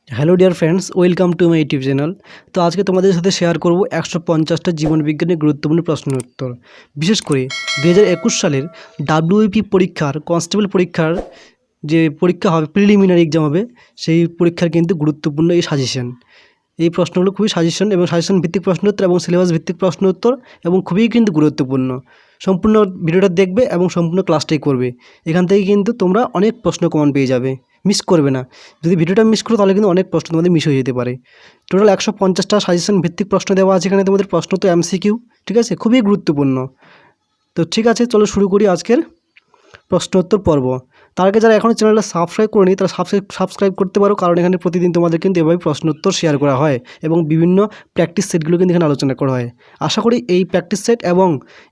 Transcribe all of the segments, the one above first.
Hello dear friends, welcome to my YouTube channel. তো আজকে তোমাদের সাথে শেয়ার করব 150টা জীবন বিজ্ঞানের গুরুত্বপূর্ণ প্রশ্নের উত্তর। বিশেষ করে 2021 সালের ডাব্লিউপি পরীক্ষার কনস্টেবল পরীক্ষার যে পরীক্ষা হবে, প্রিলিমিনারি এক্সাম হবে, সেই পরীক্ষার কিন্তু গুরুত্বপূর্ণ এই সাজেশন। এই প্রশ্নগুলো খুবই সাজেশন এবং সাজেশন ভিত্তিক প্রশ্ন উত্তর এবং সিলেবাস ভিত্তিক প্রশ্ন উত্তর এবং খুবই কিন্তু গুরুত্বপূর্ণ। সম্পূর্ণ ভিডিওটা দেখবে এবং সম্পূর্ণ ক্লাসটাই করবে। এখান থেকে কিন্তু তোমরা অনেক প্রশ্ন কমন পেয়ে যাবে, মিস করবে না। যদি ভিডিওটা মিস করো তাহলে কিন্তু অনেক প্রশ্ন তোমাদের মিস হয়ে যেতে পারে। টোটাল 150টা সাজেশন ভিত্তিক প্রশ্ন দেওয়া আছে এখানে, তোমাদের প্রশ্ন তো এমসিকিউ, ঠিক আছে, খুবই গুরুত্বপূর্ণ। তো ঠিক আছে, চলো শুরু করি আজকের প্রশ্নোত্তর পর্ব। তার আগে যারা এখনও চ্যানেলটা সাবস্ক্রাইব করেনি তারা সাবস্ক্রাইব করতে পারো, কারণ এখানে প্রতিদিন তোমাদের কিন্তু এভাবে প্রশ্নোত্তর শেয়ার করা হয় এবং বিভিন্ন প্র্যাকটিস সেটগুলো কিন্তু এখানে আলোচনা করা হয়। আশা করি এই প্র্যাকটিস সেট এবং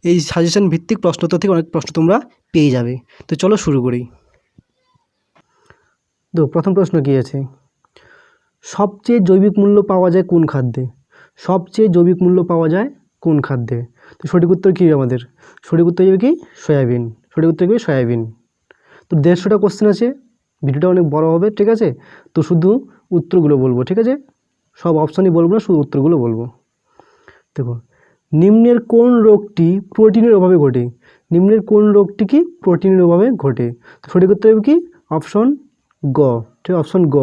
এই সাজেশন ভিত্তিক প্রশ্নোত্তর থেকে অনেক প্রশ্ন তোমরা পেয়ে যাবে। তো চলো শুরু করি। তো প্রথম প্রশ্ন কী আছে? সবচেয়ে জৈবিক মূল্য পাওয়া যায় কোন খাদ্যে? সবচেয়ে জৈবিক মূল্য পাওয়া যায় কোন খাদ্যে? তো সঠিক উত্তর কী আমাদের? সঠিক উত্তর হবে কি? সয়াবিন। সঠিক উত্তর কি? সয়াবিন। তো 150টা কোশ্চেন আছে, ভিডিওটা অনেক বড় হবে, ঠিক আছে? তো শুধু উত্তরগুলো বলবো, ঠিক আছে? সব অপশানই বলবো না, শুধু উত্তরগুলো বলবো। দেখো, নিম্নের কোন রোগটি প্রোটিনের অভাবে ঘটে? নিম্নের কোন রোগটি কি প্রোটিনের অভাবে ঘটে? তো সঠিক উত্তর হবে কি? অপশন গ, ঠিক, অপশন গ,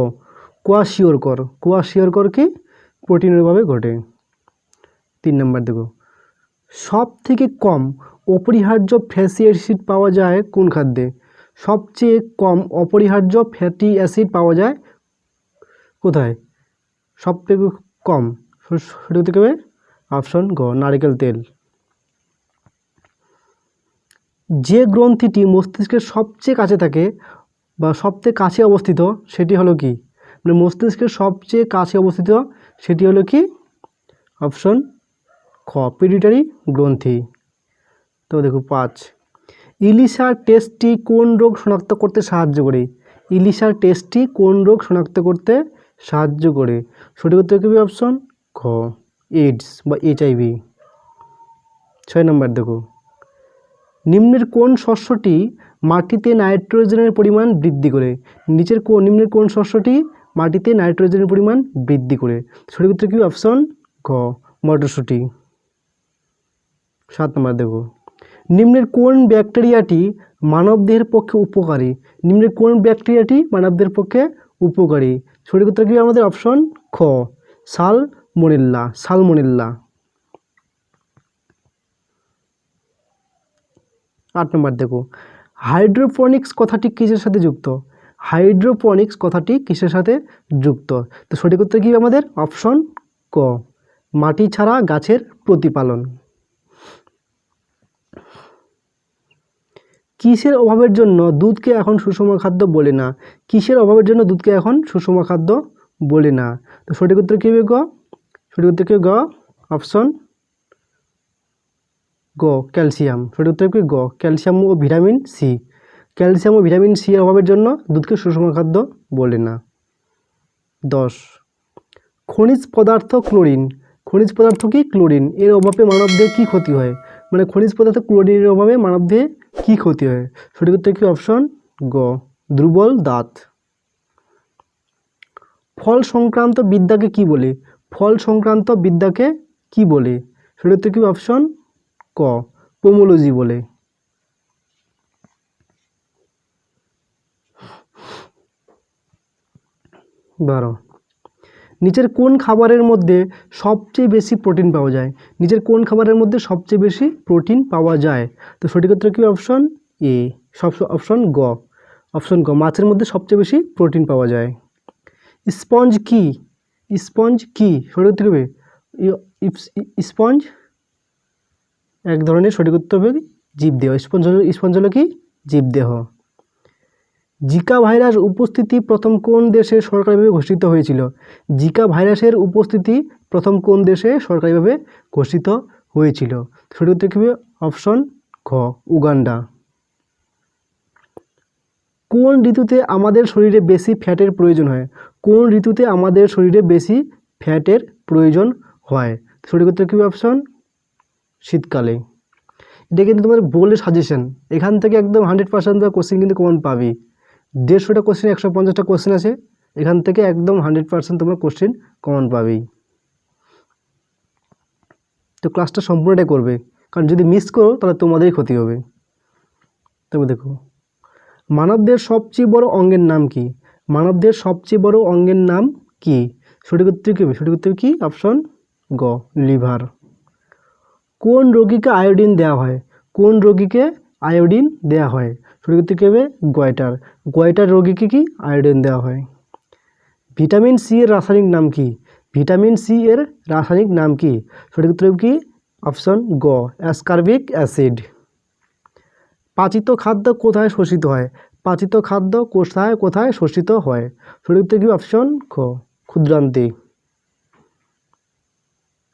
কোয়াশিওরকর। কোয়াশিওরকর কি প্রোটিনের অভাবে ঘটে। 3 নম্বর দেখো, সব থেকে কম অপরিহার্য ফ্যাটি অ্যাসিড পাওয়া যায় কোন খাদ্যে? সবচেয়ে কম অপরিহার্য ফ্যাটি অ্যাসিড পাওয়া যায় কোথায়? সব থেকে কম, সঠিক উত্তর হবে অপশন গ, নারকেল তেল। যে গ্রন্থিটি মস্তিষ্কের সবচেয়ে কাছে থাকে বা সবচেয়ে কাছে অবস্থিত সেটি হলো কি? মানে মস্তিষ্কের সবচেয়ে কাছে অবস্থিত সেটি হলো কি? অপশন খ, পিটুইটারি গ্রন্থি। তো দেখো 5, ইলিশার টেস্টটি কোন রোগ শনাক্ত করতে সাহায্য করে? ইলিশার টেস্টটি কোন রোগ শনাক্ত করতে সাহায্য করে? সঠিক উত্তর কি? অপশন খ, এইডস বা HIV। 6 নম্বর দেখো, নিম্নের কোন শস্যটি মাটিতে নাইট্রোজেনের পরিমাণ বৃদ্ধি করে? নিম্নের কোন শস্যটি মাটিতে নাইট্রোজেনের পরিমাণ বৃদ্ধি করে? সঠিক উত্তর কি? অপশন গ, মটরশুঁটি। 7 নম্বর দেখো, নিম্নের কোন ব্যাকটেরিয়াটি মানবদেহের পক্ষে উপকারী? নিম্নের কোন ব্যাকটেরিয়াটি মানবদেহের পক্ষে উপকারী? সঠিক উত্তর কি আমাদের? অপশন খ, সালমোনেল্লা। সালমোনেল্লা। 8 নম্বর দেখো, হাইড্রোপনিক্স কথাটি কিসের সাথে যুক্ত? হাইড্রোপনিক্স কথাটি কিসের সাথে যুক্ত? তো সঠিক উত্তর কি আমাদের? অপশন ক, মাটি ছাড়া গাছের প্রতিপালন। কিসের অভাবের জন্য দুধকে এখন সুষম খাদ্য বলে না? কিসের অভাবের জন্য দুধকে এখন সুষম খাদ্য বলে না? তো সঠিক উত্তর কী হবে? গ, সঠিক উত্তর কি? গ, অপশন গ, ক্যালসিয়াম। সঠিক উত্তর কি? গ, ক্যালসিয়াম ও ভিটামিন সি। ক্যালসিয়াম ও ভিটামিন সি এর অভাবের জন্য দুধকে সুষম খাদ্য বলে না। 10, খনিজ পদার্থ ক্লোরিন। খনিজ পদার্থ কি? ক্লোরিন। এর অভাবে মানবদেহে কী ক্ষতি হয়? মানে খনিজ পদার্থ ক্লোরিনের অভাবে মানবদেহে কী ক্ষতি হয়? সঠিক উত্তর কি? অপশন গ, দুর্বল দাঁত। ফল সংক্রান্ত বিদ্যাকে কি বলে? ফল সংক্রান্ত বিদ্যাকে কি বলে? সঠিক উত্তর কি? অপশন ক, পোমোলজি বলে। 12, নিচের কোন খাবারের মধ্যে সবচেয়ে বেশি প্রোটিন পাওয়া যায়? নিচের কোন খাবারের মধ্যে সবচেয়ে বেশি প্রোটিন পাওয়া যায়? তো সঠিক উত্তর কি? অপশন এ, অপশন গ, অপশন গ, মাছের মধ্যে সবচেয়ে বেশি প্রোটিন পাওয়া যায়। স্পঞ্জ কি? স্পঞ্জ কি? সঠিক উত্তর হবে স্পঞ্জ এক ধরনের, সঠিক উত্তর হবে জীবদেহ। স্পঞ্জ হলো কি? জীবদেহ। জিকা ভাইরাস উপস্থিতি প্রথম কোন দেশে সরকারিভাবে ঘোষিত হয়েছিল? জিকা ভাইরাসের উপস্থিতি প্রথম কোন দেশে সরকারিভাবে ঘোষিত হয়েছিল? সঠিক উত্তর কি? অপশন খ, উগান্ডা। কোন ঋতুতে আমাদের শরীরে বেশি ফ্যাটের প্রয়োজন হয়? কোন ঋতুতে আমাদের শরীরে বেশি ফ্যাটের প্রয়োজন হয়? সঠিক উত্তর কি? অপশন শীতকালে। এটা কিন্তু তোমাদের বোর্ডের সাজেশন, এখান থেকে একদম 100% কোশ্চেন কিন্তু কমন পাবি। 150টা কোশ্চেন, 150টা কোশ্চেন আছে, এখান থেকে একদম 100% তোমরা কোশ্চেন কমন পাবেই। তো ক্লাসটা সম্পূর্ণটাই করবে, কারণ যদি মিস করো তাহলে তোমাদেরই ক্ষতি হবে। তবে দেখো, মানবদের সবচেয়ে বড় অঙ্গের নাম কি? মানবদের সবচেয়ে বড় অঙ্গের নাম কি? সঠিক উত্তর কী হবে? সঠিক উত্তর কি? অপশন গ, লিভার। কোন রোগীকে আয়োডিন দেওয়া হয়? কোন রোগীকে আয়োডিন দেওয়া হয়? সঠিক উত্তর কী হবে? গয়টার। গয়টার রোগীকে কি আয়োডিন দেওয়া হয়? ভিটামিন সি এর রাসায়নিক নাম কি? ভিটামিন সি এর রাসায়নিক নাম কি? সঠিক উত্তর কি? অপশন গ, অ্যাসকারবিক অ্যাসিড। পাচিত খাদ্য কোথায় শোষিত হয়? পাচিত খাদ্য কোথায় কোথায় শোষিত হয়? সঠিক উত্তর কি? অপশন খ, ক্ষুদ্রান্তে।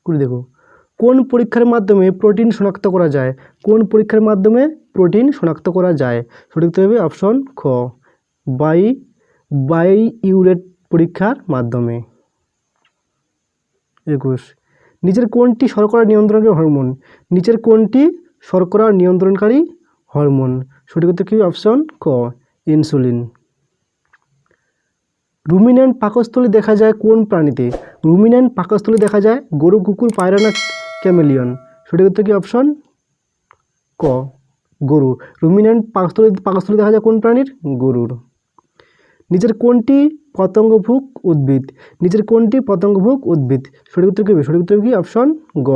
করে দেখো, কোন পরীক্ষার মাধ্যমে প্রোটিন শনাক্ত করা যায়? কোন পরীক্ষার মাধ্যমে প্রোটিন শনাক্ত করা যায়? সঠিক উত্তর হবে অপশন খ, বায়োইউরেট পরীক্ষার মাধ্যমে। 21, নিচের কোনটি শর্করা নিয়ন্ত্রণকারী হরমোন? নিচের কোনটি শর্করা নিয়ন্ত্রণকারী হরমোন? সঠিক উত্তর কি? অপশন ক, ইনসুলিন। রুমিন্যান্ট পাকস্থলী দেখা যায় কোন প্রাণীতে? রুমিন্যান্ট পাকস্থলী দেখা যায় গরু, কুকুর, পায়রা না ক্যামেলিয়ন? সঠিক উত্তর কি? অপশন ক, গরু। রুমিন্যান্ট পাকস্থলী দেখা যায় কোন প্রাণীর? গরুর। নিচের কোনটি পতঙ্গভুক উদ্ভিদ? নিচের কোনটি পতঙ্গভুক উদ্ভিদ? সঠিক উত্তর কি হবে? সঠিক উত্তর কি? অপশন গ,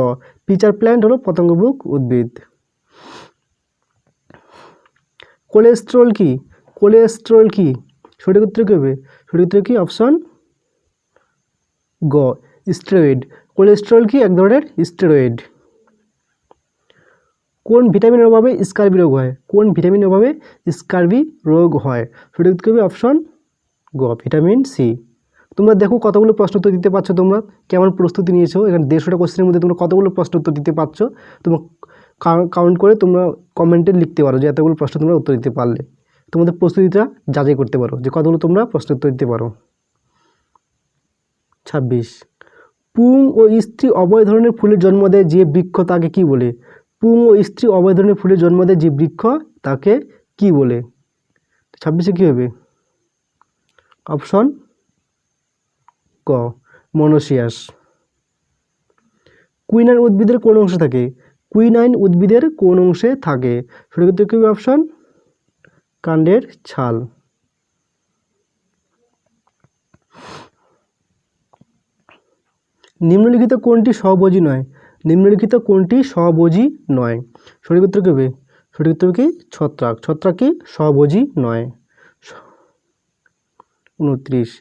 পিচার প্ল্যান্ট হলো পতঙ্গভুক উদ্ভিদ। কোলেস্টেরল কি? কোলেস্টেরল কি? সঠিক উত্তর কী হবে? সঠিক উত্তর কি? অপশন গ, স্টেরয়েড। কোলেস্টেরল কি? এক ধরনের স্টেরয়েড। কোন ভিটামিনের অভাবে স্কার্বি রোগ হয়? কোন ভিটামিনের অভাবে স্কার্বি রোগ হয়? সঠিক উত্তর হবে অপশন গ, ভিটামিন সি। তোমরা দেখো কতগুলো প্রশ্ন উত্তর দিতে পারছো, তোমরা কেমন প্রস্তুতি নিয়েছো। এখানে 150টা কোশ্চেনের মধ্যে তোমরা কতগুলো প্রশ্ন উত্তর দিতে পারছো, তোমরা কাউন্ট করে তোমরা কমেন্টে লিখতে পারো যে এতগুলো প্রশ্ন তোমরা উত্তর দিতে পারলে। তোমাদের প্রস্তুতিটা যাচাই করতে পারো যে কতগুলো তোমরা প্রশ্ন উত্তর দিতে পারো। 26, পুং ও স্ত্রী উভয় ধরনের ফুলের জন্ম দেয় যে বৃক্ষ তাকে কি বলে? পুং ও স্ত্রী উভয় ধরনের ফুলের জন্ম দেয় যে বৃক্ষ তাকে কি বলে? 26-এ কী হবে? অপশন ক, মনোসিয়াস। কুইনাইন উদ্ভিদের কোন অংশে থাকে? কুইনাইন উদ্ভিদের কোন অংশে থাকে? সঠিক উত্তর কি হবে? অপশন কাণ্ডের ছাল। নিম্নলিখিত কোনটি সহভোজী নয়? নিম্নলিখিত কোনটি সহভোজী নয়? সঠিক উত্তর কী হবে? সঠিক উত্তর কি? ছত্রাক। ছত্রাক কি সহভোজী নয়। 29,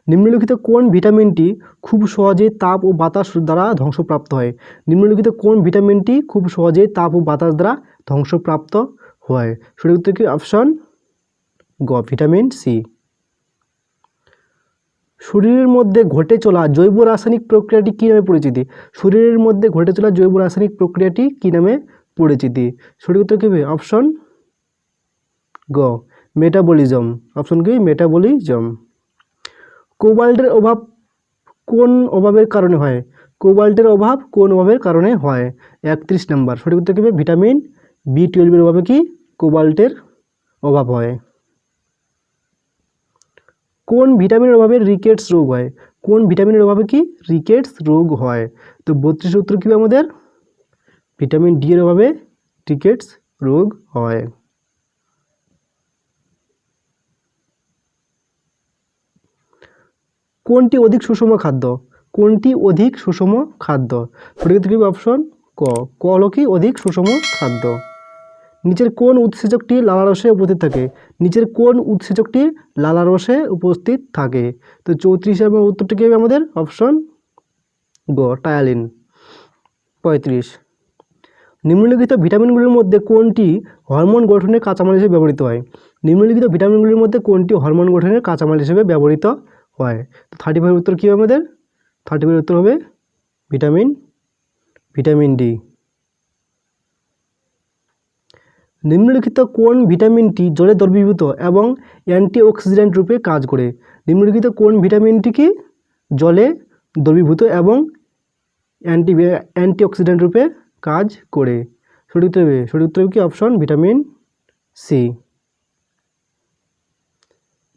নিম্নলিখিত কোন ভিটামিনটি খুব সহজে তাপ ও বাতাস দ্বারা ধ্বংসপ্রাপ্ত হয়? নিম্নলিখিত কোন ভিটামিনটি খুব সহজে তাপ ও বাতাস দ্বারা ধ্বংসপ্রাপ্ত হয়? সঠিক উত্তর কি? অপশন গ, ভিটামিন সি। শরীরের মধ্যে ঘটে চলা জৈব রাসায়নিক প্রক্রিয়াটি কী নামে পরিচিতি? শরীরের মধ্যে ঘটে চলা জৈব রাসায়নিক প্রক্রিয়াটি কী নামে পরিচিতি? সঠিক উত্তর কী হবে? অপশন গ, মেটাবলিজম। অপশন কি? মেটাবলিজম। কোবাল্টের অভাব কোন অভাবের কারণে হয়? কোবাল্টের অভাব কোন অভাবের কারণে হয়? 31 নম্বর। সঠিক উত্তর কী হবে? ভিটামিন B12 অভাবে কি কোবাল্টের অভাব হয়। কোন ভিটামিনের অভাবে রিকেটস রোগ হয়? কোন ভিটামিনের অভাবে কি রিকেটস রোগ হয়? তো 32 উত্তর কী হবে আমাদের? ভিটামিন ডি এর অভাবে রিকেটস রোগ হয়। কোনটি অধিক সুষম খাদ্য? কোনটি অধিক সুষম খাদ্য? সঠিক উত্তর কী হবে? অপশন ক, ক হলো কি অধিক সুষম খাদ্য। নিচের কোন উৎসেচকটি লালারসে উপস্থিত থাকে? নিচের কোন উৎসেচকটি লালারসে উপস্থিত থাকে? তো 34 এবং উত্তরটি কী হবে আমাদের? অপশন গ, টায়ালিন। 35, নিম্নলিখিত ভিটামিনগুলির মধ্যে কোনটি হরমোন গঠনের কাঁচামাল হিসেবে ব্যবহৃত হয়? নিম্নলিখিত ভিটামিনগুলির মধ্যে কোনটি হরমোন গঠনের কাঁচামাল হিসেবে ব্যবহৃত হয়? তো 35 উত্তর কী হবে আমাদের? 35 উত্তর হবে ভিটামিন ডি। নিম্নলিখিত কোন ভিটামিনটি জলে দ্রবীভূত এবং অ্যান্টিঅক্সিডেন্ট রূপে কাজ করে? নিম্নলিখিত কোন ভিটামিনটি কি জলে দ্রবীভূত এবং অ্যান্টিঅক্সিডেন্ট রূপে কাজ করে? সঠিক উত্তর হবে কি? Option vitamin C.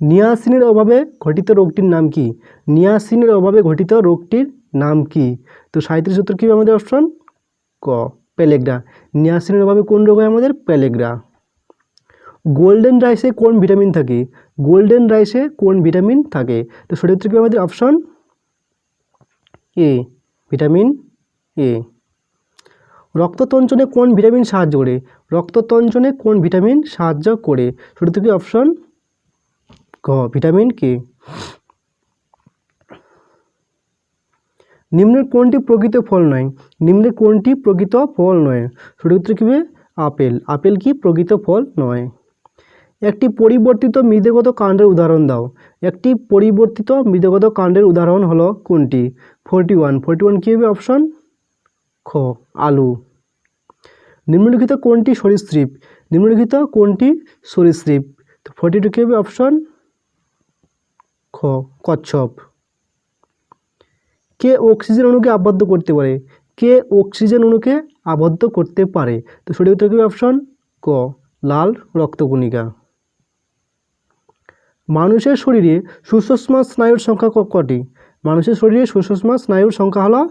নিয়াসিনের অভাবে ঘটিত রোগটির নাম কি? নিয়াসিনের অভাবে ঘটিত রোগটির নাম কি? তো 37 উত্তর কী হবে আমাদের অপশন ক, প্যালেগ্রা। নিয়াসিনের অভাবে কোন রোগ হয় আমাদের? প্যালেগ্রা। গোল্ডেন রাইসে কোন ভিটামিন থাকে? গোল্ডেন রাইসে কোন ভিটামিন থাকে? তো সঠিক উত্তর কী আমাদের? Option A, vitamin A. রক্ততঞ্চনে কোন ভিটামিন সাহায্য করে? রক্ততঞ্চনে কোন ভিটামিন সাহায্য করে? সঠিক উত্তর কী? অপশন ক, ভিটামিন কে। নিম্নের কোনটি প্রকৃত ফল নয়? নিম্নের কোনটি প্রকৃত ফল নয়? সঠিক উত্তর কী হবে? আপেল। আপেল কি প্রকৃত ফল নয়? একটি পরিবর্তিত মৃদেগত কাণ্ডের উদাহরণ দাও। একটি পরিবর্তিত মৃদেগত কাণ্ডের উদাহরণ হলো কোনটি? 41। 41 কী হবে? অপশন খ, আলু। নিম্নলিখিত কোনটি সরীসৃপ? নিম্নলিখিত কোনটি সরীসৃপ? তো 42 কী হবে? অপশন খ, কচ্ছপ। কে অক্সিজেন অণুকে আবদ্ধ করতে পারে? কে অক্সিজেন অণুকে আবদ্ধ করতে পারে? তো সঠিক উত্তর কী? অপশন ক, লাল রক্তকণিকা। মানুষের শরীরে সুষুম্না স্নায়ুর সংখ্যা কটি? মানুষের শরীরে সুষুম্না স্নায়ুর সংখ্যা হলো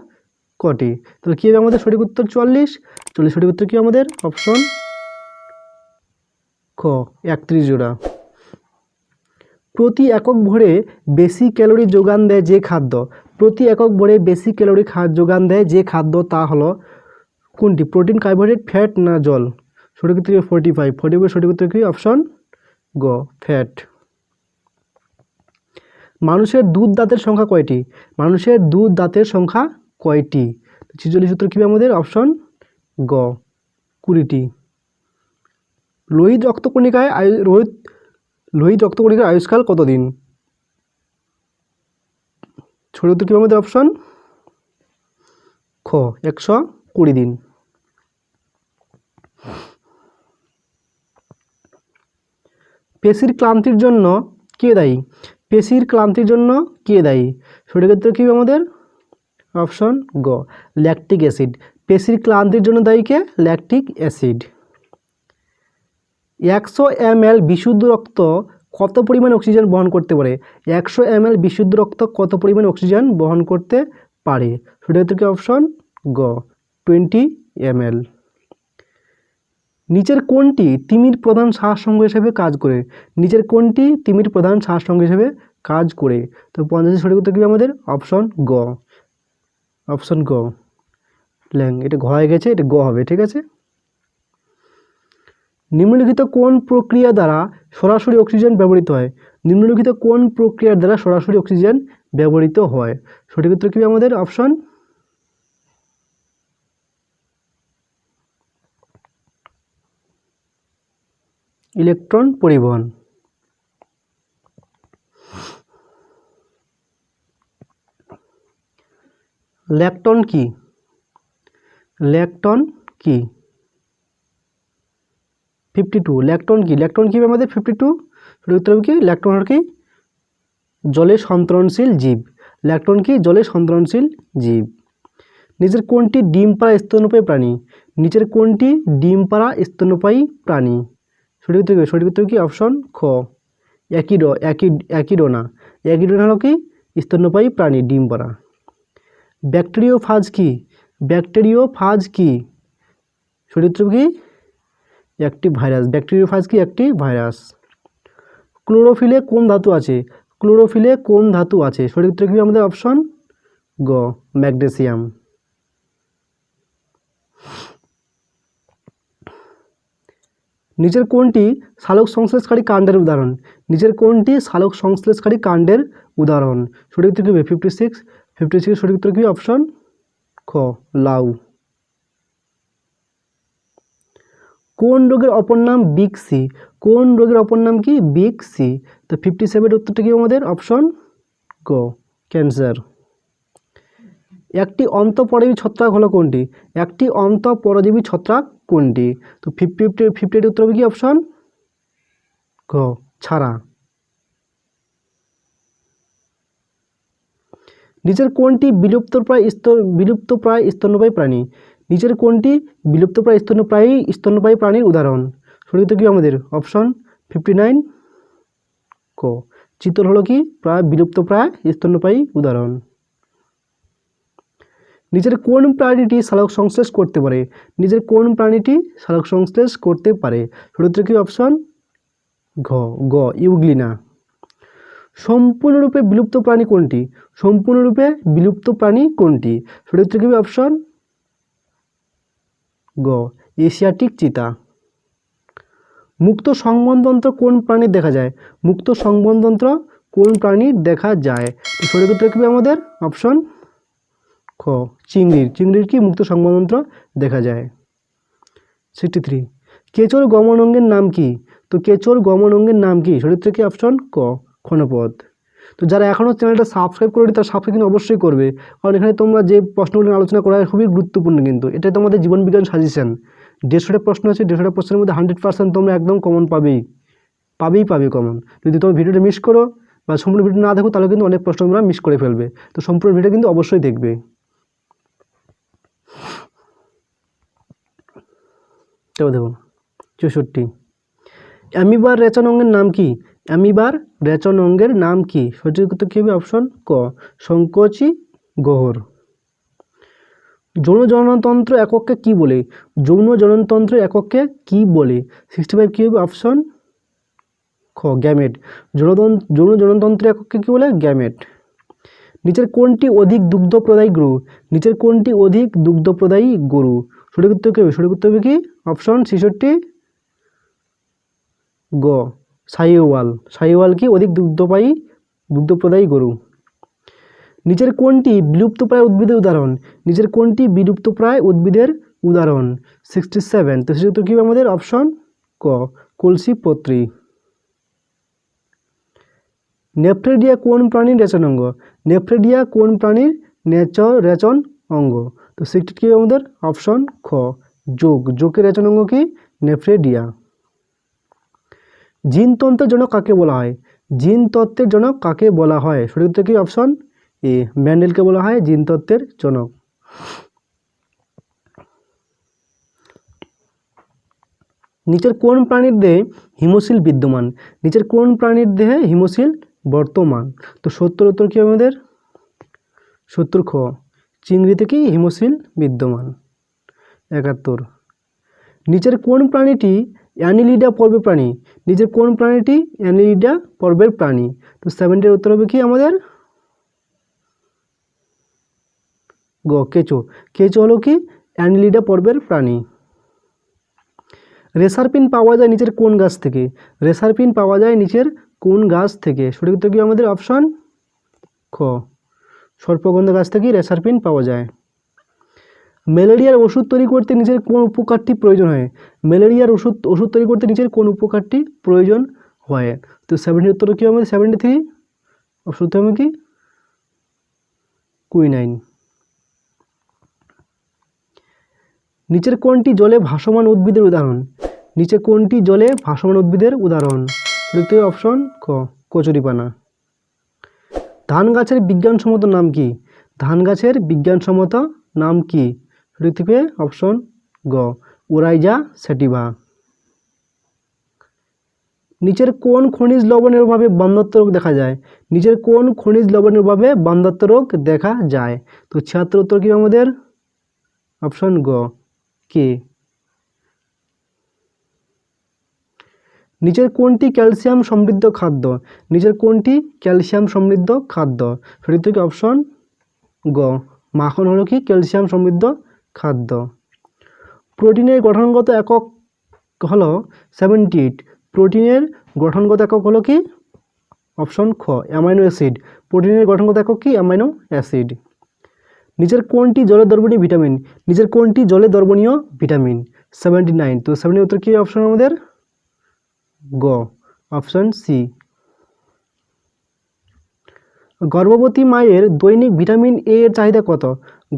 কটি? তাহলে কী হবে আমাদের সঠিক উত্তর? 44। সঠিক উত্তর কী আমাদের? অপশন খ, 31 জোড়া। প্রতি একক ভরে বেশি ক্যালোরি যোগান দেয় যে খাদ্য, প্রতি একক ভরে বেশি ক্যালোরি যোগান দেয় যে খাদ্য তা হলো কোনটি? প্রোটিন, কার্বোহাইড্রেট, ফ্যাট না জল? সঠিক উত্তর 45। 45 সঠিক উত্তর কি? অপশন গ, ফ্যাট। মানুষের দুধ দাঁতের সংখ্যা কয়টি? মানুষের দুধ দাঁতের সংখ্যা কয়টি? 46 উত্তর কী আমাদের? অপশন গ, 20টি। লোহিত রক্তকণিকায় লোহিত রক্তকণিকার আয়ুষ্কাল কতদিন? সঠিক উত্তর কী আমাদের? অপশন খ, 120 দিন। পেশির ক্লান্তির জন্য কে দায়ী? পেশির ক্লান্তির জন্য কে দায়ী? সঠিক উত্তর কী আমাদের? অপশন গ, ল্যাকটিক অ্যাসিড। পেশির ক্লান্তির জন্য দায়ী কে? Lactic acid. 100 ml বিশুদ্ধ রক্ত কত পরিমাণ অক্সিজেন বহন করতে পারে? 100 ml বিশুদ্ধ রক্ত কত পরিমাণ অক্সিজেন বহন করতে পারে? সঠিক উত্তর কি? অপশন গ, 20 ml। নিচের কোনটি তিমির প্রধান শ্বাসসঙ্গ হিসেবে কাজ করে? নিচের কোনটি তিমির প্রধান শ্বাসসঙ্গ হিসেবে কাজ করে? তো 50 সঠিক উত্তর কি আমাদের? অপশন গ, অপশন গ, ল্যাং। এটা ঘ হয়ে গেছে, এটা গ হবে, ঠিক আছে। নিম্নলিখিত কোন প্রক্রিয়া দ্বারা সরাসরি অক্সিজেন ব্যবহৃত হয়? নিম্নলিখিত কোন প্রক্রিয়ার দ্বারা সরাসরি অক্সিজেন ব্যবহৃত হয়? সঠিক উত্তর কি আমাদের? অপশন ইলেকট্রন পরিবহন। ল্যাকটন কি? ল্যাকটন কি? 52। ল্যাকটন কি? ল্যাকটন কি আমাদের? 52 সঠিক উত্তর হবে কি? ল্যাকটন আর কি? জলে সন্তরণশীল জীব। ল্যাকটন কি? জলে সন্তরণশীল জীব। নিচের কোনটি ডিম পাড়া স্তন্যপায়ী প্রাণী? নিচের কোনটি ডিম পাড়া স্তন্যপায়ী প্রাণী? সঠিক উত্তর কি? অপশন খ, অ্যাকিডোনা। অ্যাকিডোনা হলো কি? স্তন্যপায়ী প্রাণী, ডিম পাড়া। ব্যাকটেরিওফাজ কি? ব্যাকটেরিওফাজ কি? সঠিক উত্তর কি? একটি ভাইরাস। ব্যাকটেরিওফাজ কি? একটি ভাইরাস। ক্লোরোফিলে কোন ধাতু আছে? ক্লোরোফিলে কোন ধাতু আছে? সঠিক উত্তর কি আমাদের? অপশন গ, ম্যাগনেসিয়াম। নিচের কোনটি সালোক সংশ্লেষকারী কাণ্ডের উদাহরণ? নিচের কোনটি সালোক সংশ্লেষকারী কাণ্ডের উদাহরণ? সঠিক উত্তর কি? 56। 56 সঠিক উত্তর কি? অপশন খ, লাউ। কোন রোগের অপর নাম বিগ সি? কোন রোগের অপর নাম কি? Big C. তো 57 উত্তরটা কি আমাদের? অপশন গ, ক্যান্সার। একটি অন্তঃপরজীবী ছত্রাক হলো কোনটি? একটি অন্তঃপরজীবী ছত্রাক কোনটি? তো 58 উত্তর হবে কি? অপশন গ, ছাড়া। নিচের কোনটি বিলুপ্তপ্রায় স্তন্যপায়ী প্রাণী? নিচের কোনটি বিলুপ্তপ্রায় স্তন্যপায়ী প্রাণীর উদাহরণ? সঠিক উত্তর কি আমাদের? অপশন 59 ক, চিতল হলো কি প্রায় বিলুপ্ত প্রায় স্তন্যপায়ী উদাহরণ। নিচের কোন প্রাণীটি সালোক সংশ্লেষ করতে পারে? নিচের কোন প্রাণীটি সালোক সংশ্লেষ করতে পারে? সঠিক উত্তর কি অপশন গ ইউগ্লিনা। সম্পূর্ণরূপে বিলুপ্ত প্রাণী কোনটি? সম্পূর্ণরূপে বিলুপ্ত প্রাণী কোনটি? সঠিক উত্তর কি অপশন গ এশিয়াটিক চিতা। মুক্ত সংবহনতন্ত্র কোন প্রাণীর দেখা যায়? মুক্ত সংবহনতন্ত্র কোন প্রাণীর দেখা যায়? সঠিক উত্তর কি আমাদের অপশন খ চিংড়ির কি মুক্ত সংবহনতন্ত্র দেখা যায়। 63 কেঁচোর গমন অঙ্গের নাম কি? তো কেঁচোর গমন অঙ্গের নাম কি? সঠিক উত্তর কি অপশন ক ক্ষণপথ। তো যারা এখনও চ্যানেলটা সাবস্ক্রাইব করেনি তারা সাবস্ক্রাইব কিন্তু অবশ্যই করবে, কারণ এখানে তোমরা যে প্রশ্নগুলো আলোচনা করা হয় খুবই গুরুত্বপূর্ণ, কিন্তু এটা তোমাদের জীবনবিজ্ঞান সাজেশন। 150টা প্রশ্ন আছে, 150টা প্রশ্নের মধ্যে 100% তোমরা একদম কমন পাবে কমন। যদি তোমরা ভিডিওটা মিস করো বা সম্পূর্ণ ভিডিও না দেখো তাহলে কিন্তু অনেক প্রশ্ন তোমরা মিস করে ফেলবে। তো সম্পূর্ণ ভিডিও কিন্তু অবশ্যই দেখবে। তবে দেখো 64 অ্যামিবার রেচন অঙ্গের নাম কি? অ্যামিবার রেচন অঙ্গের নাম কি? সঠিক উত্তর কি হবে অপশন ক সংকোচী গহ্বর। যৌন জননতন্ত্র একককে কি বলে? যৌন জননতন্ত্র একককে কি বলে? 65 কি হবে অপশন খ গ্যামেট। যৌন জননতন্ত্র একককে কি বলে? গ্যামেট। নিচের কোনটি অধিক দুগ্ধপ্রদায়ী গরু? নিচের কোনটি অধিক দুগ্ধপ্রদায়ী গরু? সঠিক উত্তর কি হবে? সঠিক উত্তর হবে কি অপশন 66 গ সাহিওয়াল কি অধিক দুগ্ধপ্রদায়ী গরু। নিচের কোনটি বিলুপ্তপ্রায় উদ্ভিদের উদাহরণ? নিচের কোনটি বিলুপ্তপ্রায় উদ্ভিদের উদাহরণ? 67 তো সেটা কি আমাদের অপশন ক কলসিপত্রী। নেফ্রেডিয়া কোন প্রাণীর রেচন অঙ্গ? নেফ্রেডিয়া কোন প্রাণীর রেচন অঙ্গ? তো সেটা কি আমাদের অপশন খ যোগের রেচন অঙ্গ কি নেফ্রেডিয়া। জিনতন্ত্রের জনক কাকে বলা হয়? জিনতত্ত্বের জনক কাকে বলা হয়? সঠিক উত্তর কি অপশন এ মেন্ডেলকে বলা হয় জিনতত্ত্বের জনক। নিচের কোন প্রাণীর দেহে হিমোসিল বিদ্যমান? নিচের কোন প্রাণীর দেহে হিমোসিল বর্তমান? তো 70 উত্তর কি আমাদের 70 খ চিংড়িতে কি হিমোসিল বিদ্যমান। 71 নিচের কোন প্রাণীটি অ্যানিলিডা পর্বের প্রাণী? নিচের কোন প্রাণীটি অ্যানিলিডা পর্বের প্রাণী? তো 70 উত্তর হবে কি আমাদের গ কেঁচো হলো কি অ্যানিলিডা পর্বের প্রাণী। রেসারপিন পাওয়া যায় নিচের কোন গাছ থেকে? রেসারপিন পাওয়া যায় নিচের কোন গাছ থেকে? সঠিক উত্তর কি আমাদের অপশন খ সর্পগন্ধা গাছ থেকে রেসারপিন পাওয়া যায়। ম্যালেরিয়ার ওষুধ তৈরি করতে নিচের কোন উপকারটি প্রয়োজন হয়? ম্যালেরিয়ার ওষুধ তৈরি করতে নিচের কোন উপকারটি প্রয়োজন হয়? তো 70 উত্তর কি আমাদের 73 ওষুধ হবে কি কুইনাইন। নিচের কোনটি জলে ভাসমান উদ্ভিদের উদাহরণ? নিচে কোনটি জলে ভাসমান উদ্ভিদের উদাহরণ? সঠিক অপশন ক কচুরিপানা। ধান গাছের বিজ্ঞানসম্মত নাম কি? ধান গাছের বিজ্ঞানসম্মত নাম কি? সঠিক থেকে অপশন গ ওরাইজা স্যাটিভা। নিচের কোন খনিজ লবণের অভাবে বান্ধাত্ব রোগ দেখা যায়? নিচের কোন খনিজ লবণের অভাবে বান্ধাত্ব রোগ দেখা যায়? তো 76 উত্তর কি আমাদের অপশন গ কে। নিচের কোনটি ক্যালসিয়াম সমৃদ্ধ খাদ্য? নিচের কোনটি ক্যালসিয়াম সমৃদ্ধ খাদ্য? সঠিক থেকে অপশন গ মাখন হলো কি ক্যালসিয়াম সমৃদ্ধ খাদ্য। প্রোটিনের গঠনগত একক হলো 78। প্রোটিনের গঠনগত একক হলো কি অপশন খ অ্যামাইনো অ্যাসিড। প্রোটিনের গঠনগত একক কি অ্যামাইনো অ্যাসিড। নিচের কোনটি জলে দ্রবণীয় ভিটামিন? নিচের কোনটি জলে দ্রবণীয় ভিটামিন? 79 তো 70 উত্তর কি অপশন আমাদের গ অপশন সি। গর্ভবতী মায়ের দৈনিক ভিটামিন এ এর চাহিদা কত?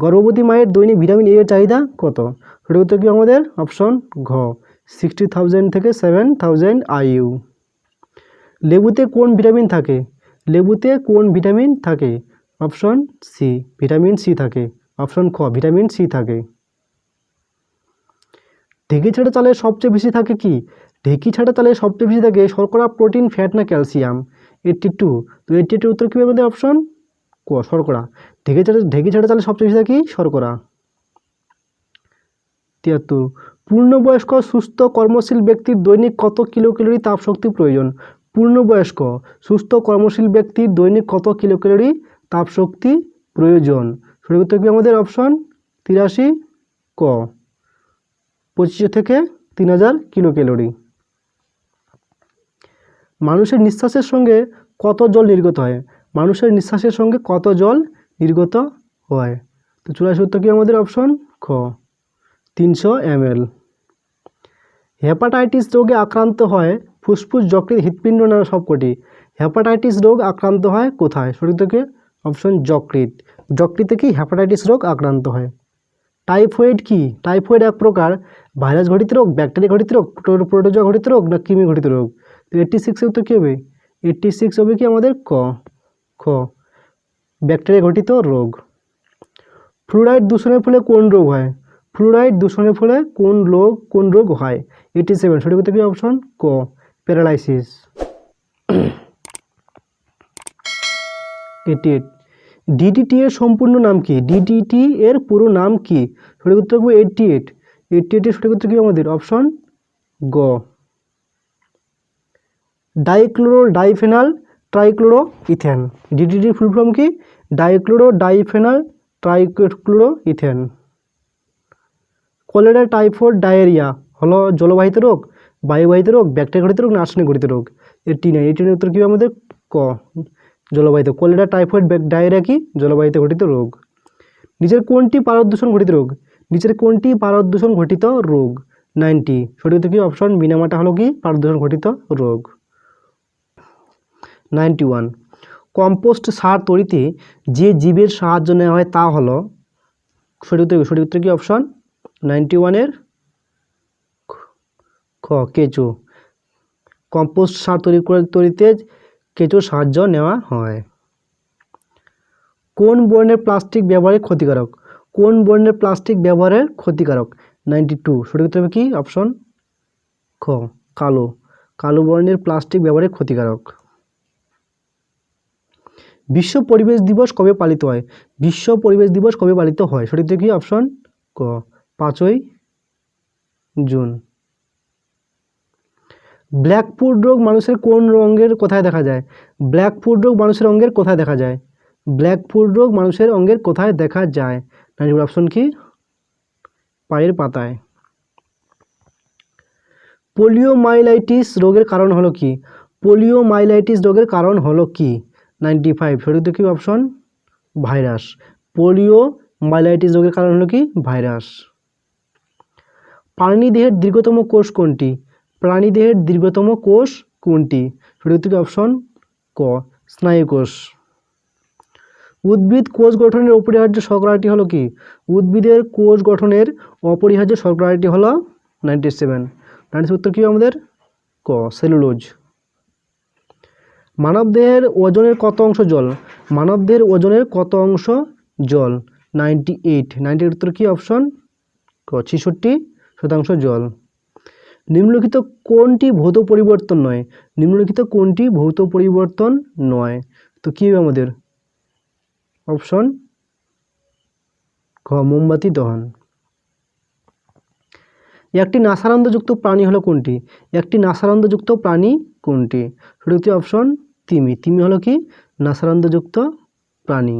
গর্ভবতী মায়ের দৈনিক ভিটামিন এ এর চাহিদা কত? সঠিক উত্তর কি আমাদের অপশন ঘ 60,000 থেকে 7,000 IU। লেবুতে কোন ভিটামিন থাকে? লেবুতে কোন ভিটামিন থাকে? অপশন সি ভিটামিন সি থাকে। অপশন খ ভিটামিন সি থাকে। ঢেঁকি ছাড়া চালে সবচেয়ে বেশি থাকে কি? ঢেঁকি ছাড়া চালে সবচেয়ে বেশি থাকে শর্করা, প্রোটিন, ফ্যাট না ক্যালসিয়াম? 82। তো 88 উত্তর কী হবে আমাদের অপশন ক শর্করা। ঢেকে ছাড়া তাহলে সবচেয়ে বেশি থাকে শর্করা। 73 পূর্ণবয়স্ক সুস্থ কর্মশীল ব্যক্তির দৈনিক কত কিলোক্যালোরি তাপশক্তি প্রয়োজন? পূর্ণবয়স্ক সুস্থ কর্মশীল ব্যক্তির দৈনিক কত কিলোক্যালোরি তাপশক্তি প্রয়োজন? সঠিক উত্তর কি আমাদের অপশন 83 ক 2500 থেকে 3000 কিলোক্যালোরি। মানুষের নিঃশ্বাসের সঙ্গে কত জল নির্গত হয়? মানুষের নিঃশ্বাসের সঙ্গে কত জল নির্গত হয়? তো 84 উত্তর কি আমাদের অপশন খ 300 ml। হেপাটাইটিস রোগে আক্রান্ত হয় ফুসফুস, যকৃৎ, হৃৎপিণ্ড না সবকটি? হেপাটাইটিস রোগ আক্রান্ত হয় কোথায়? সঠিক উত্তর অপশন যকৃৎ। যকৃতে কি হেপাটাইটিস রোগ আক্রান্ত হয়। টাইফয়েড কি? টাইফয়েড এক প্রকার ভাইরাস ঘটিত রোগ, ব্যাকটেরিয়া ঘটিত রোগ, প্রোটোজোয়া ঘটিত রোগ না কৃমি ঘটিত রোগ? তো 86 উত্তর কী হবে? 86 হবে কি আমাদের ক খ ব্যাকটেরিয়া ঘটিত রোগ। ফ্লুরাইড দূষণের ফলে কোন রোগ হয়? ফ্লুরাইড দূষণের ফলে কোন রোগ হয়? 87 সঠিক উত্তর কি অপশন ক প্যারালাইসিস। 88 ডিডিটি এর সম্পূর্ণ নাম কি? ডিডিটি এর পুরো নাম কি? সঠিক উত্তর হবে 88। 88 এর সঠিক উত্তর কি আমাদের অপশন গ ডাইক্লোরো ডাইফেনাল ট্রাইক্লোরো ইথেন। ডিডিটির ফুল ফর্ম কি? Dichloro diphenyl trichloro ethane. Cholera, typhoid, diarrhoea হলো জলবাহিত রোগ, বায়ুবাহিত রোগ, ব্যাকটেরিয়া ঘটিত রোগ না আর্সেনিক ঘটিত রোগ? 89 89 উত্তর কী আমাদের ক জলবাহিত। কলেরা, টাইফয়েড, ডায়রিয়া কি জলবাহিত ঘটিত রোগ। নিচের কোনটি পারদ দূষণ ঘটিত রোগ? নিচের কোনটি পারদ দূষণ ঘটিত রোগ? 90 সঠিক উত্তর কি অপশন বিনামাটা হলো কি পারদ দূষণ ঘটিত রোগ। 91 কম্পোস্ট সার তৈরিতে যে জীবের সাহায্য নেওয়া হয় তা হলো? সঠিক উত্তর কি অপশন 91 এর খ কেঁচো। কম্পোস্ট সার তৈরিতে কেঁচোর সাহায্য নেওয়া হয়। কোন বর্ণের প্লাস্টিক ব্যবহারের ক্ষতিকারক? কোন বর্ণের প্লাস্টিক ব্যবহারের ক্ষতিকারক? 92 সঠিক উত্তর হবে কি অপশন খ কালো। কালো বর্ণের প্লাস্টিক ব্যবহারের ক্ষতিকারক। বিশ্ব পরিবেশ দিবস কবে পালিত হয়? বিশ্ব পরিবেশ দিবস কবে পালিত হয়? সঠিক উত্তর কি অপশন ক 5ই জুন। ব্ল্যাকফুট রোগ মানুষের কোন অঙ্গের কোথায় দেখা যায়? ব্ল্যাকফুট রোগ মানুষের অঙ্গের কোথায় দেখা যায়? ব্ল্যাকফুট রোগ মানুষের অঙ্গের কোথায় দেখা যায়? অপশন কি পায়ের পাতায়। পোলিওমাইলাইটিস রোগের কারণ হলো কি? পোলিওমাইলাইটিস রোগের কারণ হলো কি? 95 সঠিক উত্তর কি অপশন ভাইরাস। পোলিওমাইলাইটিস রোগের কারণ হলো কি ভাইরাস। প্রাণীদেহের দীর্ঘতম কোষ কোনটি? প্রাণীদেহের দীর্ঘতম কোষ কোনটি? সঠিক উত্তর কি অপশন ক স্নায়ুকোষ। উদ্ভিদ কোষ গঠনের অপরিহার্য শর্করাটি হলো কি? উদ্ভিদের কোষ গঠনের অপরিহার্য শর্করাটি হলো 97 উত্তর কি আমাদের ক সেলুলোজ। মানবদেহের ওজনের কত অংশ জল? মানবদেহের ওজনের কত অংশ জল? 98 উত্তর কি অপশন ক 66% জল। নিম্নলিখিত কোনটি ভৌত পরিবর্তন নয়? নিম্নলিখিত কোনটি ভৌত পরিবর্তন নয়? তো কি হবে আমাদের অপশন খ মোমবাতি দহন। একটি নাসারন্ধ্রযুক্ত প্রাণী হলো কোনটি? একটি নাসারন্ধ্রযুক্ত প্রাণী কোনটি? সঠিক অপশন তিমি। তিমি হলো কি নাসারন্ধ্রযুক্ত প্রাণী।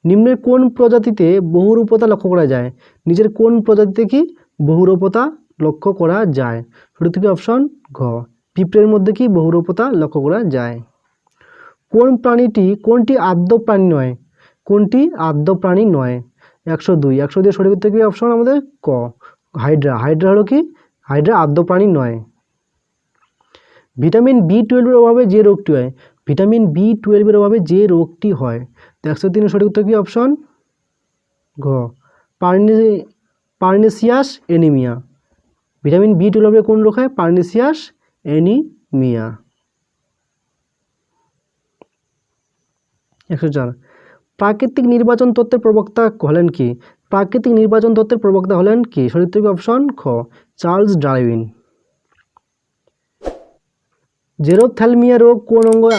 নিম্নের কোন প্রজাতিতে বহুরূপতা লক্ষ্য করা যায়? নিচের কোন প্রজাতিতে কি বহুরূপতা লক্ষ্য করা যায়? সঠিক অপশন ঘ পিঁপড়ের মধ্যে কি বহুরূপতা লক্ষ্য করা যায়। কোনটি আদ্য প্রাণী নয়? কোনটি আদ্য প্রাণী নয়? 102 সঠিক উত্তর কি অপশন আমাদের ক হাইড্রা। হাইড্রা হলো কি হাইড্রা আদ্য প্রাণী নয়। ভিটামিন B12 এর অভাবে যে রোগটি হয়? ভিটামিন B12 এর অভাবে যে রোগটি হয়? 103 সঠিক উত্তর কি অপশন ঘ পার্নেসিয়াস অ্যানিমিয়া। ভিটামিন B12 এর কোন রোগ হয়? পার্নেসিয়াস অ্যানিমিয়া। 104 প্রাকৃতিক নির্বাচন তত্ত্বের প্রবক্তা হলেন কি? প্রাকৃতিক নির্বাচন তত্ত্বের প্রবক্তা হলেন কি? সঠিক অপশন খ চার্লস ডারউইন। জেরোথ্যালমিয়া রোগ কোন অঙ্গে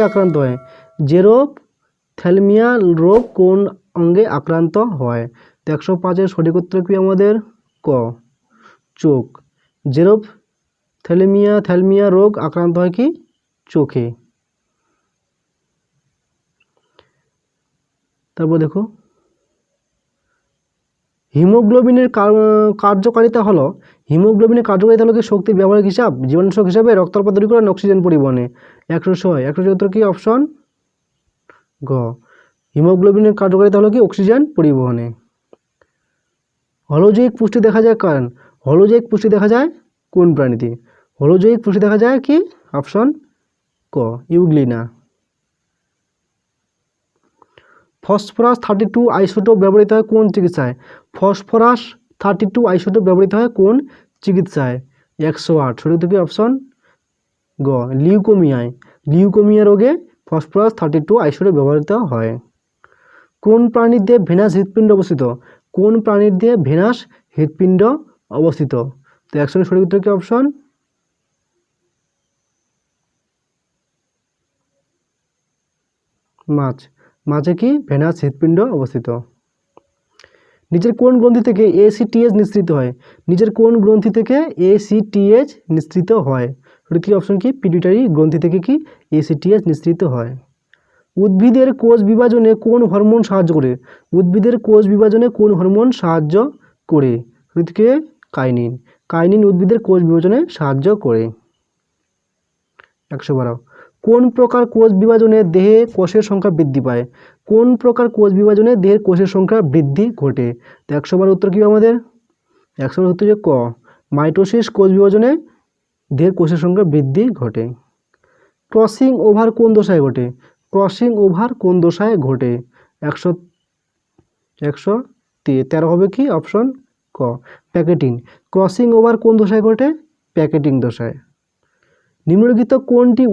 আক্রান্ত হয়? জেরোথ্যালমিয়া রোগ কোন অঙ্গে আক্রান্ত হয়? তো 105-এর সঠিক উত্তর কি আমাদের? ক, চোখ। জেরোথ্যালমিয়া রোগ আক্রান্ত হয় কি? চোখে। তারপর দেখো, হিমোগ্লোবিনের কার্যকারিতা হলো কি? শক্তি ব্যবহারিক হিসাব, জীবাণুনাশক হিসাবে, রক্তাল্প দূরীকরণ, অক্সিজেন পরিবহনে। 106 উত্তর কি? অপশন গ, হিমোগ্লোবিনের কার্যকারিতা হলো কি? অক্সিজেন পরিবহনে। হলোজৈবিক পুষ্টি দেখা যায় কারণ? হলোজৈবিক পুষ্টি দেখা যায় কোন প্রাণীতে? হলোজৈবিক পুষ্টি দেখা যায় কি? অপশন ক, ইউগ্লিনা। ফসফরাস 32 আইসোটোপ ব্যবহৃত হয় কোন চিকিৎসায়? ফসফরাস 32 আইসোটোপ ব্যবহৃত হয় কোন চিকিৎসায়? 108 সঠিক উত্তর কি? অপশন গ, লিউকোমিয়া রোগে ফসফরাস 32 আইসোটোপ ব্যবহৃত হয়। কোন প্রাণীর দেহে ভেনাস হৃৎপিণ্ড অবস্থিত? কোন প্রাণীর দেহে ভেনাস হৃৎপিণ্ড অবস্থিত? তো 100 সঠিক উত্তর কি? অপশন মাছে কি? ভেনাস হৃৎপিণ্ড অবস্থিত। নিচের কোন গ্রন্থি থেকে ACTH নিঃসৃত হয়? নিচের কোন গ্রন্থি থেকে ACTH নিঃসৃত হয়? সঠিক কি? অপশন কি? পিটুইটারি গ্রন্থি থেকে কি ACTH নিঃসৃত হয়। উদ্ভিদের কোষ বিভাজনে কোন হরমোন সাহায্য করে? উদ্ভিদের কোষ বিভাজনে কোন হরমোন সাহায্য করে? সঠিক কি? কাইনিন উদ্ভিদের কোষ বিভাজনে সাহায্য করে। 112 কোন প্রকার কোষ বিভাজনে দেহে কোষের সংখ্যা বৃদ্ধি পায়? কোন প্রকার কোষ বিভাজনে দেহের কোষের সংখ্যা বৃদ্ধি ঘটে? তো 112 উত্তর কি আমাদের? 112 উত্তর ক, মাইটোসিস কোষ বিভাজনে দেহের কোষের সংখ্যা বৃদ্ধি ঘটে। ক্রসিং ওভার কোন দশায় ঘটে? ক্রসিং ওভার কোন দশায় ঘটে? 113 হবে কি? অপশন ক, প্যাকেটিং। ক্রসিং ওভার কোন দশায় ঘটে? প্যাকেটিং দশায়। নিম্নলিখিত কোনটি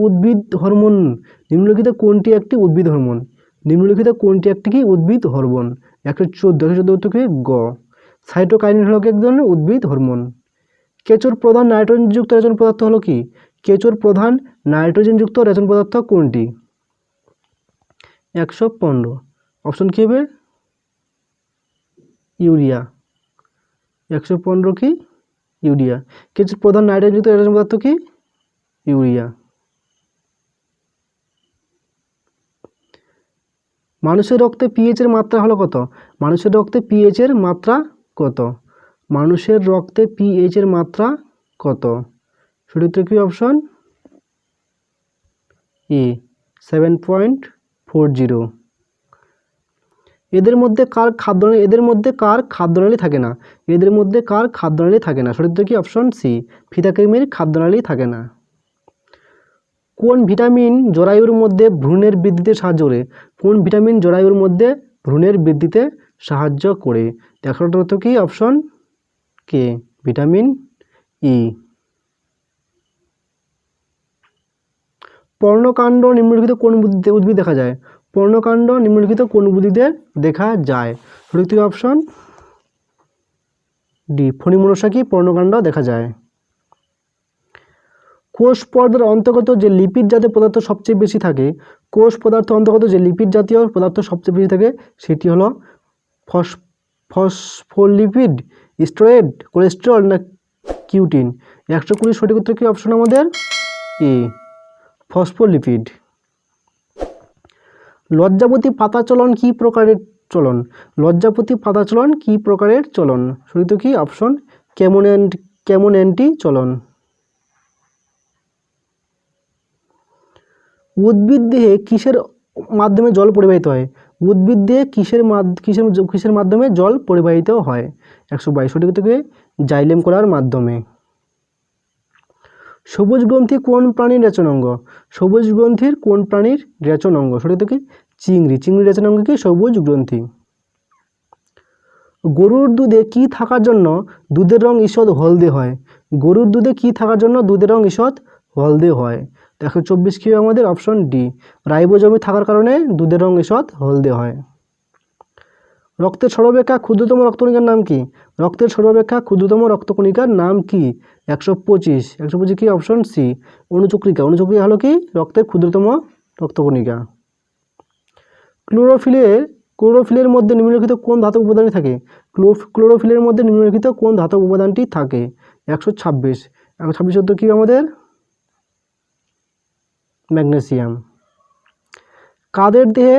একটি উদ্ভিদ হরমোন? 114 উত্তর কি? গ, সাইটোকাইনিন হলো এক ধরনের উদ্ভিদ হরমোন। কেঁচোর প্রধান নাইট্রোজেনযুক্ত রেচন পদার্থ হলো কি? কেঁচোর প্রধান নাইট্রোজেনযুক্ত রেচন পদার্থ কোনটি? 115 অপশন কি হবে? ইউরিয়া। 115 কি? ইউরিয়া। কেঁচোর প্রধান নাইট্রোজেনযুক্ত রেচন পদার্থ কি? ইউরিয়া। মানুষের রক্তে পিএইচ এর মাত্রা হলো কত? মানুষের রক্তে পিএইচ এর মাত্রা কত? মানুষের রক্তে পিএইচ এর মাত্রা কত? সঠিক উত্তর কি? Option A, 7.40। এদের মধ্যে কার খাদ্যনালী থাকে না? সঠিক উত্তর কি? অপশন সি, ফিতাকৃমির খাদ্যনালী থাকে না। কোন ভিটামিন জরায়ুর মধ্যে ভ্রূণের বৃদ্ধিতে সাহায্য করে? কোন ভিটামিন জরায়ুর মধ্যে ভ্রূণের বৃদ্ধিতে সাহায্য করে? 100 উত্তর কি? অপশন কে, ভিটামিন ই। পর্ণকাণ্ড নিম্নলিখিত কোন উদ্ভিদ দেখা যায়? পর্ণকাণ্ড নিম্নলিখিত কোন উদ্ভিদের দেখা যায়? সঠিক অপশন ডি, ফণিমনসা কি পর্ণকাণ্ড দেখা যায়। কোষ পর্দার অন্তর্গত যে লিপিড জাতীয় পদার্থ সবচেয়ে বেশি থাকে, সেটি হলো ফসফোলিপিড, স্টেরয়েড, কোলেস্টেরল না কিউটিন? 120 সঠিক উত্তর কি? অপশন আমাদের এ, ফসফোলিপিড। লজ্জাপতি পাতাচলন কি প্রকারের চলন? সঠিক কি? অপশন ক্যামোনেন্টি চলন। উদ্ভিদ দেহে কিসের মাধ্যমে জল পরিবাহিত হয়? উদ্ভিদ দেহে কিসের মাধ্যমে জল পরিবাহিত হয়? 122 সঠিক উত্তর কি? জাইলেম কলার মাধ্যমে। সবুজ গ্রন্থি কোন প্রাণীর রেচন অঙ্গ? সঠিক কি? চিংড়ি রেচন অঙ্গ কি? সবুজ গ্রন্থি। গরুর দুধে কি থাকার জন্য দুধের রং ঈষৎ হলদে হয়? 124 কি আমাদের? অপশন ডি, রাইবোজোমে থাকার কারণে দুধের রং ঈষৎ হলদে হয়। রক্তের সর্বাপেক্ষা ক্ষুদ্রতম রক্তকণিকার নাম কি? রক্তের সর্বাপেক্ষা ক্ষুদ্রতম রক্তকণিকার নাম কি? 125 125 কি? Option C, অনুচক্রিকা। অনুচক্রিকা হলো কি? রক্তের ক্ষুদ্রতম রক্তকণিকা। ক্লোরোফিলের মধ্যে নিম্নলিখিত কোন ধাতব উপাদানটি থাকে? ক্লোরোফিলের মধ্যে নিম্নলিখিত কোন ধাতব উপাদানটি থাকে? 126 126 উত্তর কি আমাদের? ম্যাগনেসিয়াম। কাদের দেহে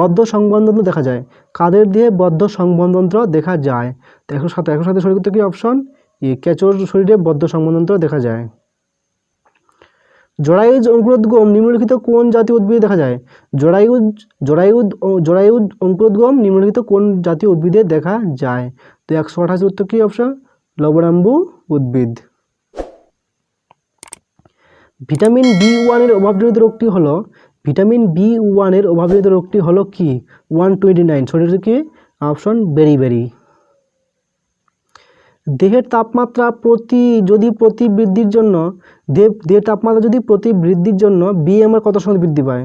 বদ্ধ সংবহনতন্ত্র দেখা যায়? কাদের দেহে বদ্ধ সংবহনতন্ত্র দেখা যায়? 107 সঠিক উত্তর কি? অপশন এ, কেঁচোর শরীরে বদ্ধ সংবহনতন্ত্র দেখা যায়। জরায়ুজ অঙ্কুরোদ্গম নিম্নলিখিত কোন জাতীয় উদ্ভিদে দেখা যায়? জরায়ুজ অঙ্কুরোদ্গম নিম্নলিখিত কোন জাতীয় উদ্ভিদে দেখা যায়? তো 128 উত্তর কি? অপশন লবণাম্বু উদ্ভিদ। ভিটামিন B1 এর অভাবজনিত রোগটি হলো, ভিটামিন B1 এর অভাবজনিত রোগটি হলো কি? 129 সঠিক কি? অপশন বেরি। দেহের তাপমাত্রা প্রতি বৃদ্ধির জন্য দেহের তাপমাত্রা যদি প্রতি বৃদ্ধির জন্য BMR কত শতাংশ বৃদ্ধি পায়?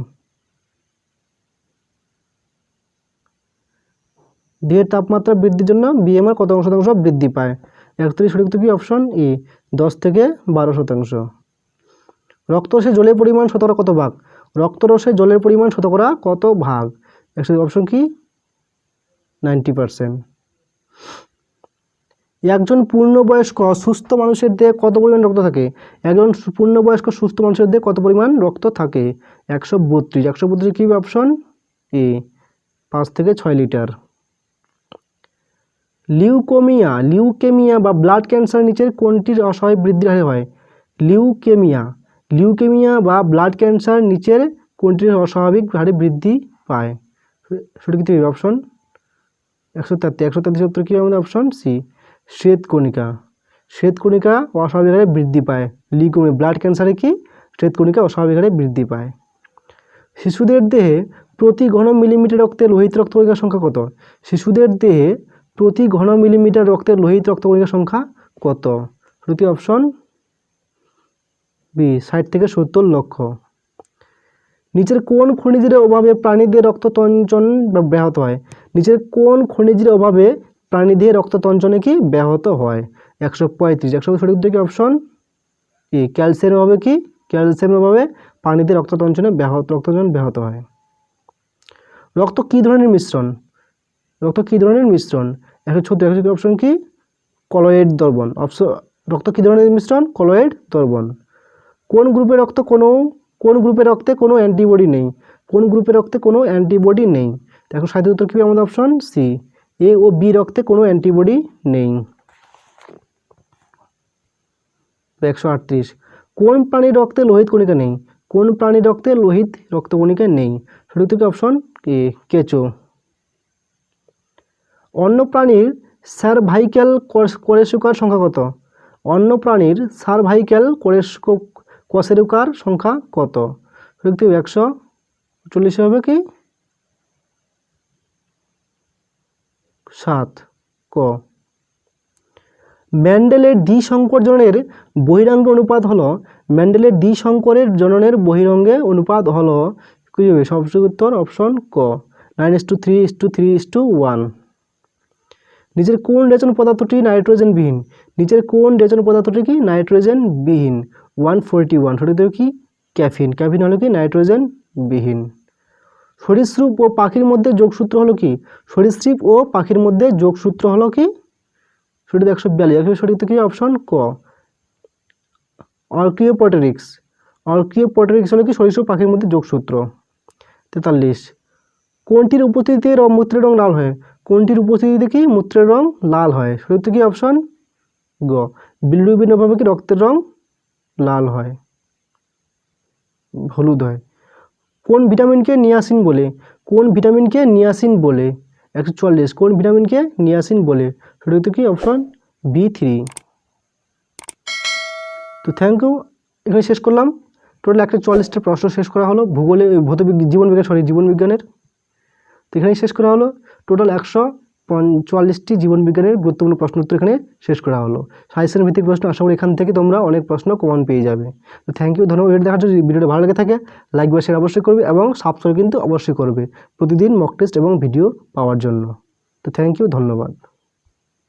দেহের তাপমাত্রা বৃদ্ধির জন্য BMR কত শতাংশ বৃদ্ধি পায়? 31 সঠিক উত্তর কি? অপশন ই, 10 থেকে 12%। রক্তরসে জলের পরিমাণ শতকরা কত ভাগ? রক্তরসে জলের পরিমাণ শতকরা কত ভাগ? অপশন কি? 90%। একজন পূর্ণবয়স্ক সুস্থ মানুষের দেহে কত পরিমাণ রক্ত থাকে? একজন পূর্ণবয়স্ক সুস্থ মানুষের দেহে কত পরিমাণ রক্ত থাকে? 132 132 কি? অপশন এ, 5 থেকে 6 লিটার। লিউকেমিয়া বা ব্লাড ক্যান্সার নিচের কোনটির অস্বাভাবিক বৃদ্ধির হারে হয়? লিউকেমিয়া বা ব্লাড ক্যান্সার নিচের কোনটির অস্বাভাবিক হারে বৃদ্ধি পায়? সঠিক অপশন 133 উত্তর কি আমাদের? অপশন সি, শ্বেতকণিকা অস্বাভাবিক হারে বৃদ্ধি পায়। লিউকেমিয়া ব্লাড ক্যান্সারে কি? শ্বেতকণিকা অস্বাভাবিক হারে বৃদ্ধি পায়। শিশুদের দেহে প্রতি ঘন মিলিমিটার রক্তে লোহিত রক্তকণিকার সংখ্যা কত? শিশুদের দেহে প্রতি ঘন মিলিমিটার রক্তের লোহিত রক্তকণিকার সংখ্যা কত? সঠিক অপশন বি, 60 থেকে 70 লক্ষ। নিচের কোন খনিজের অভাবে প্রাণীদের রক্ততঞ্চন ব্যাহত হয়? নিচের কোন খনিজের অভাবে প্রাণীদের রক্ততঞ্চনে কি ব্যাহত হয়? 135 সঠিক উত্তর কি? অপশন এ, ক্যালসিয়ামের অভাবে কি? ক্যালসিয়ামের অভাবে প্রাণীদের রক্ততঞ্চন ব্যাহত হয়। রক্ত কি ধরনের মিশ্রণ? 136 অপশন কি? কলয়েড দ্রবণ। রক্ত কি ধরনের মিশ্রণ? কলয়েড দ্রবণ। কোন গ্রুপের রক্তে কোনো অ্যান্টিবডি নেই? কোন গ্রুপের রক্তে কোনো অ্যান্টিবডি নেই? দেখো 60 উত্তর কি? আমাদের অপশন সি, এ ও বি রক্তে কোনো অ্যান্টিবডি নেই। 138 কোন প্রাণীর রক্তে লোহিত কণিকা নেই? কোন প্রাণীর রক্তে লোহিত রক্তকণিকা নেই? সঠিক উত্তর অপশন এ, কেঁচো। অন্য প্রাণীর সার্ভাইক্যাল কোষেরুকার সংখ্যা কত? অন্য প্রাণীর সার্ভাইক্যাল কোষেরুকার সংখ্যা কত? সঠিক 140 হবে কি? 7 ক। ম্যান্ডেলের দ্বিসংকর জননের বহিরাঙ্গ অনুপাত হলো, ম্যান্ডেলের দ্বিসংকরের জননের বহিরঙ্গে অনুপাত হলো কি হবে? সঠিক উত্তর অপশন ক, 9:3:3:1। নিচের কোন রেচন পদার্থটি নাইট্রোজেন বিহীন? নিচের কোন রেচন পদার্থটি কি? নাইট্রোজেন বিহীন। 141 সঠিক কি? ক্যাফিন হলো কি? নাইট্রোজেন বিহীন। সরীসৃপ ও পাখির মধ্যে যোগসূত্র হলো কি? সরীসৃপ ও পাখির মধ্যে যোগসূত্র হলো কি? সঠিক 142 সঠিক কি? অপশন ক, অর্কিওপটেরিক্স হলো কি? সরীসৃপ পাখির মধ্যে যোগসূত্র। 43 কোনটির উপস্থিতিতে মূত্রের রং লাল হয়? কোনটির উপস্থিতিতে কি মূত্রের রং লাল হয়? সঠিক কি? অপশন গ, বিলিরুবিন অভাবে কি রক্তের রং লাল হয়, হলুদ হয়। কোন ভিটামিনকে নিয়াসিন বলে? কোন ভিটামিনকে নিয়াসিন বলে? 144 কোন ভিটামিনকে নিয়াসিন বলে? সঠিক কি? Option B3। তো থ্যাংক ইউ, এখানে শেষ করলাম। টোটাল 144টা প্রশ্ন শেষ করা হলো ভূগোলে, জীবনবিজ্ঞানের। তো এখানে শেষ করা হলো টোটাল 144টি জীবনবিজ্ঞানের গুরুত্বপূর্ণ প্রশ্ন উত্তর এখানে শেষ করা হলো। সাজেশন ভিত্তিক প্রশ্ন, আশা করি এখান থেকে তোমরা অনেক প্রশ্ন কমন পেয়ে যাবে। তো থ্যাংক ইউ, ধন্যবাদ। ভিডিও দেখার জন্য। যদি ভিডিওটা ভালো লেগে থাকে লাইক বা শেয়ার অবশ্যই করবে এবং সাবস্ক্রাইব কিন্তু অবশ্যই করবে প্রতিদিন মক টেস্ট এবং ভিডিও পাওয়ার জন্য। তো থ্যাংক ইউ, ধন্যবাদ।